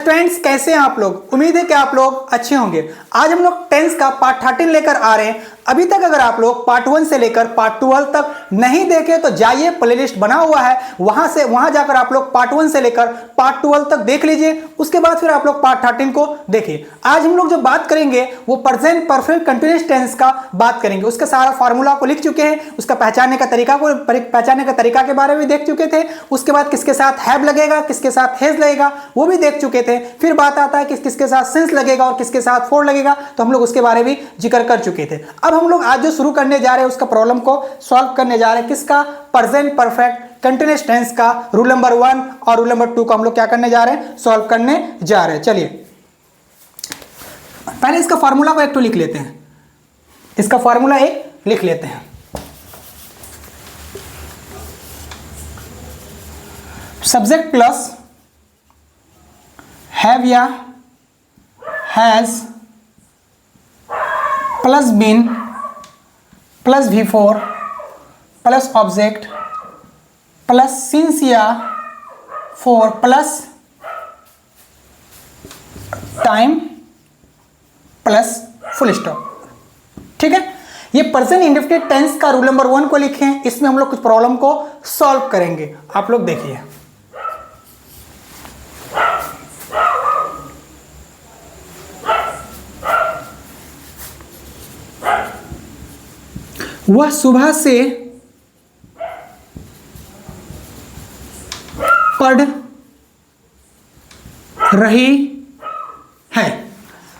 Friends, कैसे हैं आप लोग। उम्मीद है कि आप लोग अच्छे होंगे। आज हम लोग टेंस का पार्ट 13 लेकर आ रहे हैं। अभी तक अगर आप लोग पार्ट 1 से लेकर पार्ट 12 तक नहीं देखे तो जाइए, प्लेलिस्ट बना हुआ है, वहां जाकर आप लोग पार्ट 1 से लेकर पार्ट 12 तक देख लीजिए। उसके बाद फिर आप लोग पार्ट 13 को देखिए। आज हम लोग जो बात करेंगे वो प्रेजेंट परफेक्ट कंटीन्यूअस टेंस का बात करेंगे। उसका सारा फॉर्मूला को लिख चुके हैं, उसका पहचानने का तरीका के बारे में देख चुके थे। उसके बाद किसके साथ हैव लगेगा, किसके साथ हैज लगेगा वो भी देख चुके थे। फिर बात आता है कि किसके साथ सिंस लगेगा और किसके साथ फॉर लगेगा, तो हम लोग उसके बारे में जिक्र कर चुके थे। अब हम लोग आज जो शुरू करने जा रहे हैं उसका प्रॉब्लम को सॉल्व करने जा रहे हैं। किसका? प्रेजेंट परफेक्ट कंटीन्यूअस टेंस का रूल नंबर 1 और रूल नंबर 2 को हम लोग क्या करने जा रहे हैं, सॉल्व करने जा रहे हैं। चलिए पहले इसका फार्मूला को एक तो लिख लेते हैं। इसका फार्मूला एक लिख लेते हैं। सब्जेक्ट प्लस हैव या has plus been plus V4 plus object plus since या for plus time plus full stop. ठीक है, ये प्रेजेंट इंडेफिनिट टेंस का रूल नंबर 1 को लिखे हैं। इसमें हम लोग कुछ प्रॉब्लम को सॉल्व करेंगे। आप लोग देखिए, वह सुबह से पढ़ रही है।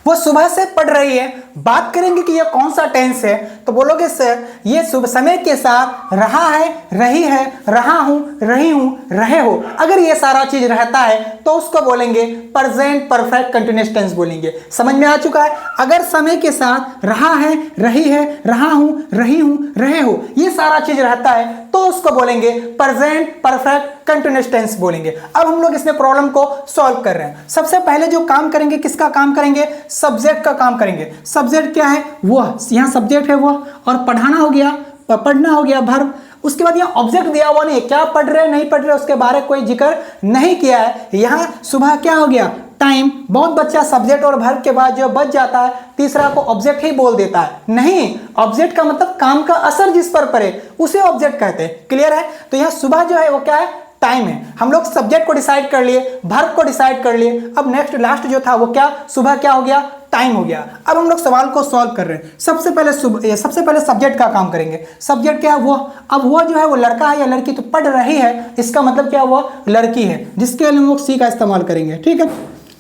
वो सुबह से पढ़ रही है। बात करेंगे कि ये कौन सा टेंस है, तो बोलोगे सर ये समय के साथ रहा है, रही है, रहा हूं, रही हूं, रहे हो। अगर ये सारा चीज रहता है तो उसको बोलेंगे प्रेजेंट परफेक्ट कंटीन्यूअस टेंस बोलेंगे। समझ में आ चुका है? अगर समय के साथ रहा है, रही है, रहा हूं, रही हूं, रहे हो, ये सारा चीज रहता है तो उसको बोलेंगे प्रेजेंट परफेक्ट कंटीन्यूअस टेंस बोलेंगे। अब हम लोग इसमें प्रॉब्लम को सॉल्व कर रहे हैं। सबसे पहले जो काम करेंगे, किसका काम करेंगे? सब्जेक्ट का काम करेंगे। सब्जेक्ट क्या है? वह। यहां सब्जेक्ट है वह, और पढ़ाना हो गया, पढ़ना हो गया वर्ब। उसके बाद यहाँ ऑब्जेक्ट दिया हुआ नहीं है, क्या पढ़ रहे नहीं पढ़ रहे उसके बारे में कोई जिक्र नहीं किया है। यहां सुबह क्या हो गया? टाइम। बहुत बच्चा सब्जेक्ट और वर्ब के बाद जो बच जाता है तीसरा को ऑब्जेक्ट ही बोल देता है। नहीं, ऑब्जेक्ट का मतलब काम का असर जिस पर पड़े उसे ऑब्जेक्ट कहते हैं। क्लियर है? तो यहाँ सुबह जो है वो क्या है? टाइम है। हम लोग सब्जेक्ट को डिसाइड कर लिए, वर्ब को डिसाइड कर लिए। अब नेक्स्ट लास्ट जो था वो क्या? सुबह क्या हो गया? टाइम हो गया। अब हम लोग सवाल को सॉल्व कर रहे हैं। सबसे पहले सब्जेक्ट का काम करेंगे। सब्जेक्ट क्या है? वो। अब वो जो है वो लड़का है या लड़की, तो पढ़ रही है, इसका मतलब क्या? वो लड़की है, जिसके लिए हम लोग सी का इस्तेमाल करेंगे। ठीक है,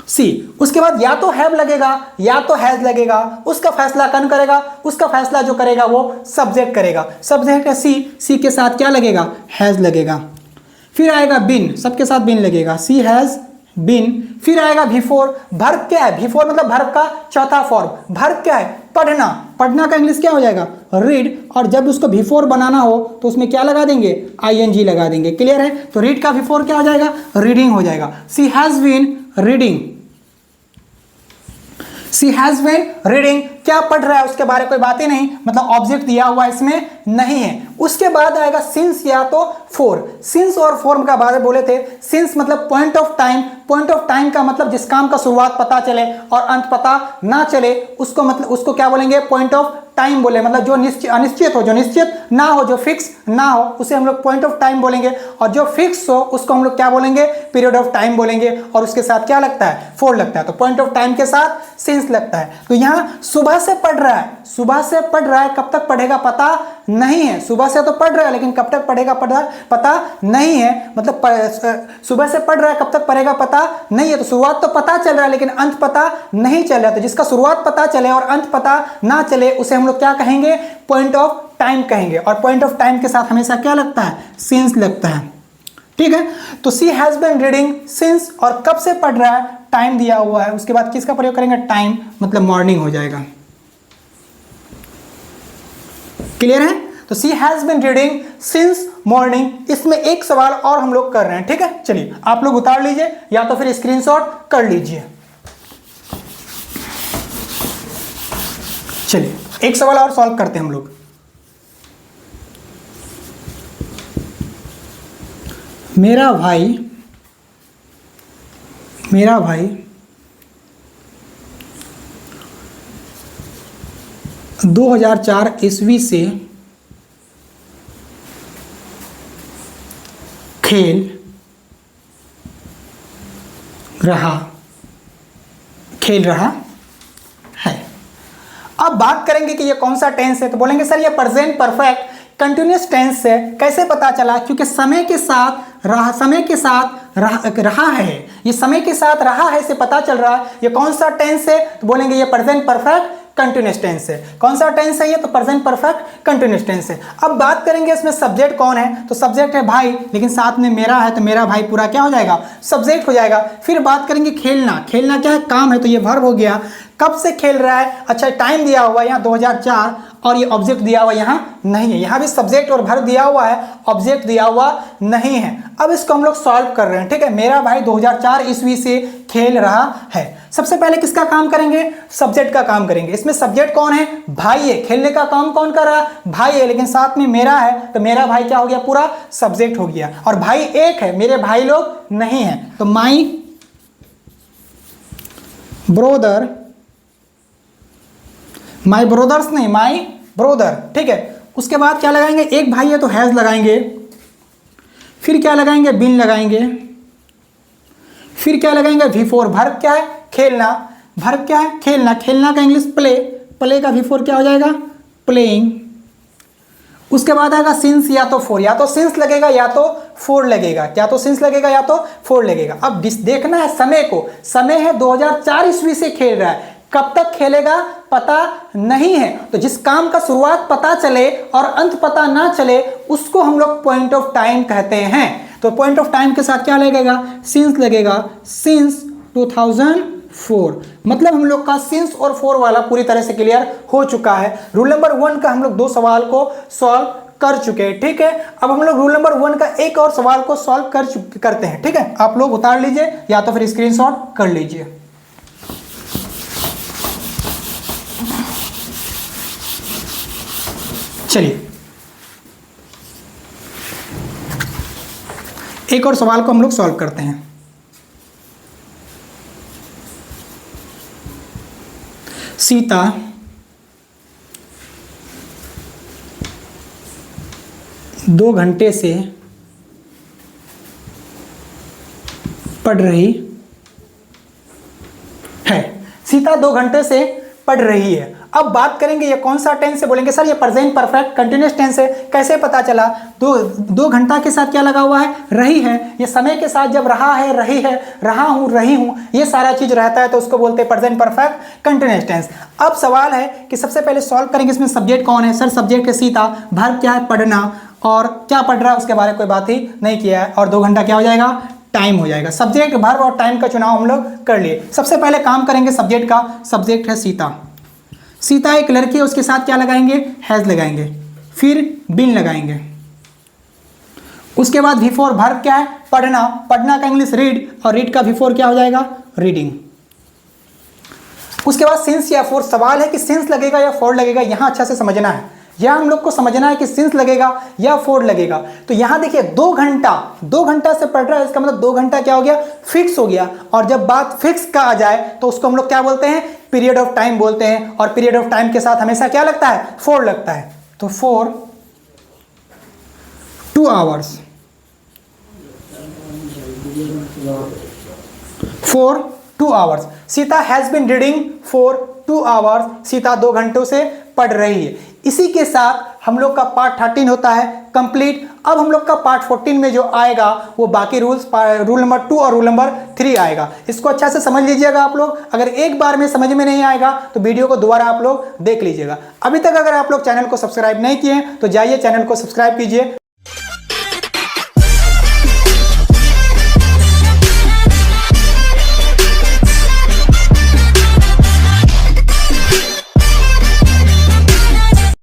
सी। उसके बाद या तो हैव लगेगा या तो हैज लगेगा। उसका फैसला कौन करेगा? उसका फैसला जो करेगा वो सब्जेक्ट करेगा। सब्जेक्ट है सी, सी के साथ क्या लगेगा? हैज लगेगा। फिर आएगा बिन, सबके साथ बिन लगेगा, सी हैज बिन। फिर आएगा V4। वर्ब क्या है? V4 मतलब वर्ब का चौथा फॉर्म। वर्ब क्या है? पढ़ना। पढ़ना का इंग्लिश क्या हो जाएगा? रीड। और जब उसको V4 बनाना हो तो उसमें क्या लगा देंगे? ING लगा देंगे। क्लियर है? तो रीड का V4 क्या हो जाएगा? रीडिंग हो जाएगा। She has been reading. She has been reading. क्या पढ़ रहा है उसके बारे में कोई बात ही नहीं, मतलब ऑब्जेक्ट दिया हुआ इसमें नहीं है। उसके बाद आएगा सिंस या तो फॉर। सिंस और फॉर्म का बारे में बोले थे। सिंस मतलब point of time. Point of time का मतलब जिस काम का शुरुआत पता चले और अंत पता ना चले उसको मतलब उसको क्या बोलेंगे? पॉइंट ऑफ टाइम बोले। मतलब जो अनिश्चित हो, जो निश्चित ना हो, जो फिक्स ना हो, उसे हम लोग पॉइंट ऑफ टाइम बोलेंगे। और जो फिक्स हो उसको हम लोग क्या बोलेंगे? पीरियड ऑफ टाइम बोलेंगे। और उसके साथ क्या लगता है? फॉर लगता है। तो पॉइंट ऑफ टाइम के साथ सिंस लगता है। तो यहाँ सुबह से पढ़ रहा है, सुबह से पढ़ रहा है, कब तक पढ़ेगा पता नहीं है। सुबह से तो पढ़ रहा है लेकिन कब तक पढ़ेगा पता नहीं है। मतलब सुबह से पढ़ रहा है, कब तक पढ़ेगा पता नहीं है। तो शुरुआत तो पता चल रहा है लेकिन अंत पता नहीं चल रहा। तो जिसका शुरुआत पता चले और अंत पता ना चले उसे हम लोग क्या कहेंगे? पॉइंट ऑफ टाइम कहेंगे। और पॉइंट ऑफ टाइम के साथ हमेशा क्या लगता है? सिंस लगता है। ठीक है, तो she has been reading since, और कब से पढ़ रहा है? टाइम दिया हुआ है। उसके बाद किसका प्रयोग करेंगे? टाइम, मतलब मॉर्निंग हो जाएगा। क्लियर है? तो she has been reading since morning. इसमें एक सवाल और हम लोग कर रहे हैं। ठीक है, चलिए आप लोग उतार लीजिए या तो फिर स्क्रीनशॉट कर लीजिए। चलिए एक सवाल और सॉल्व करते हैं हम लोग। मेरा भाई 2004 ईस्वी से खेल रहा है। अब बात करेंगे कि ये कौन सा टेंस है, तो बोलेंगे सर ये प्रेजेंट परफेक्ट कंटिन्यूअस टेंस है। कैसे पता चला? क्योंकि समय के साथ रहा है, ये समय के साथ रहा है से पता चल रहा है। ये कौन सा टेंस है? तो बोलेंगे ये प्रेजेंट परफेक्ट कंटिन्यूअस टेंस है। कौन सा टेंस है ये? तो प्रेजेंट परफेक्ट कंटिन्यूअस टेंस है। अब बात करेंगे इसमें सब्जेक्ट कौन है, तो सब्जेक्ट है भाई, लेकिन साथ में मेरा है तो मेरा भाई पूरा क्या हो जाएगा? सब्जेक्ट हो जाएगा। फिर बात करेंगे खेलना। खेलना क्या है? काम है, तो ये वर्ब हो गया। कब से खेल रहा है? अच्छा, टाइम दिया हुआ है यहाँ 2004 और ये ऑब्जेक्ट दिया हुआ यहाँ नहीं है। यहाँ भी सब्जेक्ट और वर्ब दिया हुआ है, ऑब्जेक्ट दिया हुआ नहीं है। अब इसको हम लोग सॉल्व कर रहे हैं, ठीक है। मेरा भाई 2004 ईस्वी से खेल रहा है। सबसे पहले किसका काम करेंगे? सब्जेक्ट का काम करेंगे। इसमें सब्जेक्ट कौन है? भाई है। खेलने का काम कौन कर रहा है? भाई है, लेकिन साथ में मेरा है तो मेरा भाई क्या हो गया? पूरा सब्जेक्ट हो गया। और भाई एक है, मेरे भाई लोग नहीं है, तो माई ब्रोदर, माई ब्रोदर्स नहीं, माई ब्रोदर, ठीक है। उसके बाद क्या लगाएंगे? एक भाई है तो हैज लगाएंगे, फिर क्या लगाएंगे? बिन लगाएंगे, फिर क्या लगाएंगे? V4। वर्ब क्या है? खेलना। वर्ब क्या है? खेलना। खेलना का इंग्लिश प्ले, प्ले का V4 क्या हो जाएगा? प्लेइंग। उसके बाद आएगा सिंस या तो फोर, या तो सिंस लगेगा या तो फोर लगेगा, या तो सिंस लगेगा या तो फोर लगेगा। अब देखना है समय को। समय है 2004 ईस्वी से खेल रहा है, कब तक खेलेगा पता नहीं है। तो जिस काम का शुरुआत पता चले और अंत पता ना चले उसको हम लोग पॉइंट ऑफ टाइम कहते हैं। तो पॉइंट ऑफ टाइम के साथ क्या लगेगा? सिंस लगेगा। सिंस 2004, मतलब हम लोग का सिंस और फोर वाला पूरी तरह से क्लियर हो चुका है। रूल नंबर 1 का हम लोग 2 सवाल को सॉल्व कर चुके हैं, ठीक है। अब हम लोग रूल नंबर 1 का एक और सवाल को सॉल्व करते हैं, ठीक है। आप लोग उतार लीजिए या तो फिर स्क्रीनशॉट कर लीजिए। चलिए एक और सवाल को हम लोग सॉल्व करते हैं। सीता दो घंटे से पढ़ रही है। सीता 2 घंटे से पढ़ रही है। अब बात करेंगे ये कौन सा टेंस है, बोलेंगे सर ये प्रेजेंट परफेक्ट कंटिन्यूअस टेंस है। कैसे पता चला? दो घंटा के साथ क्या लगा हुआ है? रही है। ये समय के साथ जब रहा है, रही है, रहा हूं, रही हूं, ये सारा चीज रहता है तो उसको बोलते हैं प्रेजेंट परफेक्ट कंटिन्यूअस टेंस। अब सवाल है कि सबसे पहले सॉल्व करेंगे इसमें सब्जेक्ट कौन है। सर सब्जेक्ट है सीता, वर्ब क्या है? पढ़ना, और क्या पढ़ रहा है उसके बारे में कोई बात ही नहीं किया है, और 2 घंटा क्या हो जाएगा? टाइम हो जाएगा। सब्जेक्ट, वर्ब और टाइम का चुनाव हम लोग कर लिए। सबसे पहले काम करेंगे सब्जेक्ट का। सब्जेक्ट है सीता। सीता एक लड़की है, उसके साथ क्या लगाएंगे? हैज लगाएंगे, फिर बिन लगाएंगे। उसके बाद V4 वर्ब क्या है? पढ़ना। पढ़ना का इंग्लिश रीड, और रीड का V4 क्या हो जाएगा? रीडिंग। उसके बाद सिंस या फोर। सवाल है कि सिंस लगेगा या फोर लगेगा, यहां अच्छा से समझना है। यह हम लोग को समझना है कि सिंस लगेगा या फोर लगेगा। तो यहां देखिए 2 घंटा से पढ़ रहा है, इसका मतलब 2 घंटा क्या हो गया? फिक्स हो गया। और जब बात फिक्स का आ जाए तो उसको हम लोग क्या बोलते हैं? पीरियड ऑफ टाइम बोलते हैं। और पीरियड ऑफ टाइम के साथ हमेशा क्या लगता है? फोर लगता है। तो 2 hours, 2 hours. Sita has been reading for 2 hours. Sita 2 घंटों से पढ़ रही है। इसी के साथ हम लोग का पार्ट 13 होता है कंप्लीट। अब हम लोग का पार्ट 14 में जो आएगा वो बाकी रूल्स, रूल नंबर 2 और रूल नंबर 3 आएगा। इसको अच्छा से समझ लीजिएगा आप लोग। अगर एक बार में समझ में नहीं आएगा तो वीडियो को दोबारा आप लोग देख लीजिएगा। अभी तक अगर आप लोग चैनल को सब्सक्राइब नहीं किए तो जाइए चैनल को सब्सक्राइब कीजिए।